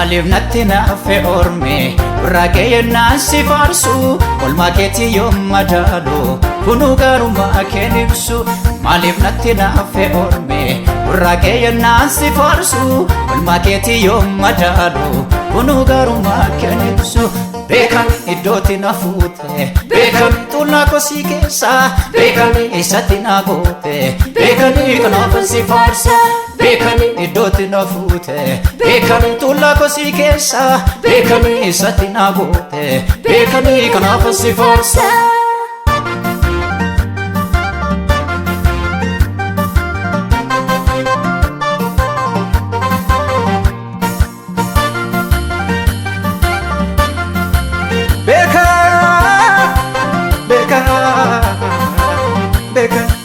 Maalif natti naafe orme Ragee naansi faarsu Olmaa keetii yoom madaalu Kunuu gaarummaa keen ibsu Maalif natti naafe orme Ragee naansi faarsu Olmaa keetii yoom madaalu Kunuu gaarummaa keen ibsu Beekan iddooti na fuute Beekan tullaa kosii keessa Beekan isatti na goote Beekan kanaafan si faarsa Beekan iddooti na fuute Beekan tullaa kosii keessa Beekan isatti na goote Beekan kanaafan si faarsa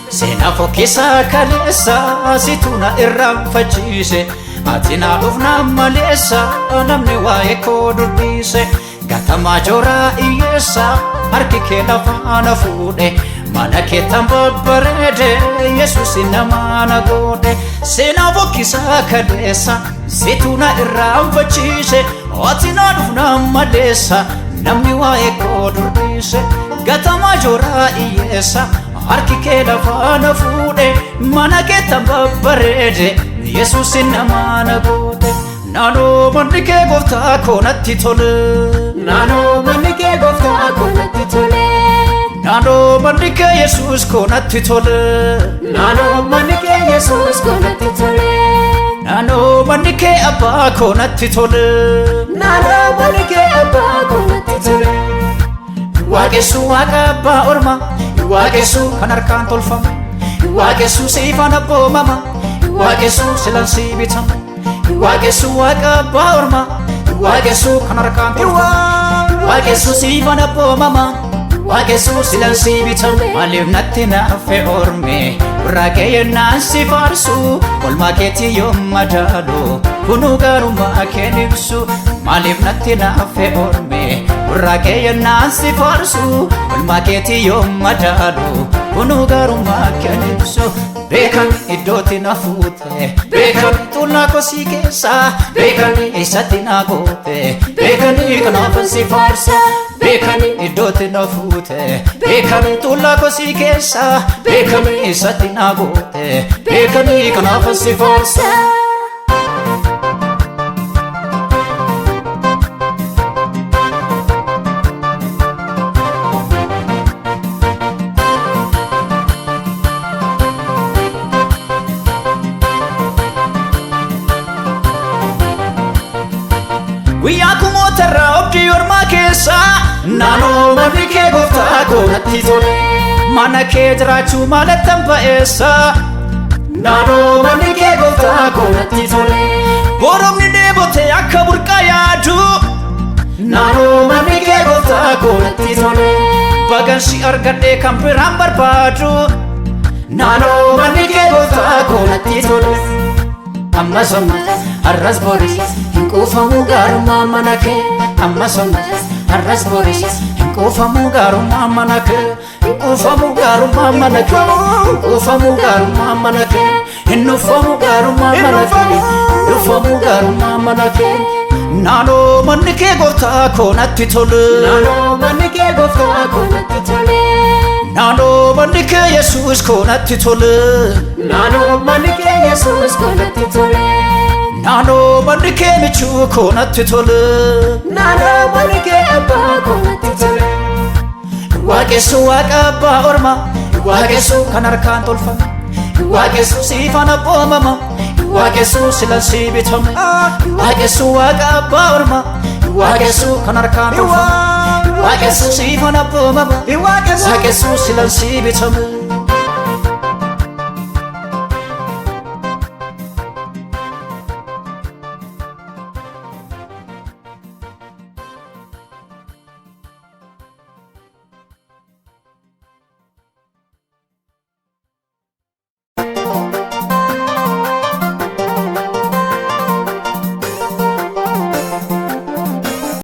Seenaa fokkisaa kaleessa situna irraanfachiise Ati naa dhufnaa maleessa namni waa'ee koo dubbise Gatamaa jooraa hiyyeessa harki kee lafaana fuudhe Mana keettan babbareede Yesuus nama na godhe Seenaa fokkisaa kaleessa situna irraanfachiise Ati naa dhufnaa maleessa namni waa'ee koo dubbise Gatamaa jooraa hiyyeessa harki kee lafaana fuudhe Mana keettan babbareede Yesuus nama na godhe Naannoo manni kee gooftaa koo natti tole Naannoo manni kee gooftaa koo natti tole Naannoo manni kee Yesuus koo natti tole Naannoo manni kee Yesuus koo natti tole Naannoo manni kee abbaa koo natti tole Naannoo manni kee abbaa koo natti tole Waaqessu waaqa abbaa ormaa Waaqessu kan harkaan tolfame Waaqessu siifaan abboomama Waaqessu silan si bitama Waaqessu waaqa abbaa ormaa Waaqessu kan harkaan tolfame Waaqessu siifaan abboomama Waaqessu silan si bitama Maalif natti naafe orme Ragee naansi faarsu Olmaa keetii yoom madaalu Kunuu gaarummaa keen ibsu Maalif natti naafe orme Ragee naansi faarsu Olmaa keetii yoom madaalu Kunuu gaarummaa keen ibsu Beekan iddooti na fuute Beekan tullaa kosii keessa Beekan isatti na goote Beekan kanaafan si faarsa Beekan iddooti na fuute Beekan tullaa kosii keessa Beekan isatti na goote Beekan kanaafan si faarsa Guyyaa kumootarraa obdii ormaa keessa Naannoo manni kee gooftaa koo natti tole Mana kee jiraachuu maalattan ba'eessa Naannoo manni kee gooftaa koo natti tole Boromni dheebote akka burqaa yaadu Naannoo manni kee gooftaa koo natti tole Bagansi argadhee kan biraan barbaadu Naannoo manni kee gooftaa koo natti tole Ammas har'as boris Hin quufamu gaarummaa mana kee Ammas har'as boris hin quufamu gaarummaa mana kee Hin quufamu gaarummaa mana kee Hin quufamu gaarummaa mana kee Hin dhufamu gaarummaa mana kee Hin dhufamu gaarummaa mana kee Naannoo manni kee gooftaa koo natti tole Naannoo manni kee gooftaa koo natti tole Naannoo manni kee Yesuus koo natti tole Naannoo manni kee Yesuus koo natti tole Naannoo manni kee michuu koo natti tole Naannoo manni kee abbaa koo natti tole Waaqessu waaqa abbaa ormaa Waaqessu kan harkaan tolfame Waaqessu siifaan abboomama Waaqessu silan si bitame Waaqessu waaqa abbaa ormaa Waaqessu kan harkaan tolfame Waaqessu siifaan abboomama Waaqessu silan si bitame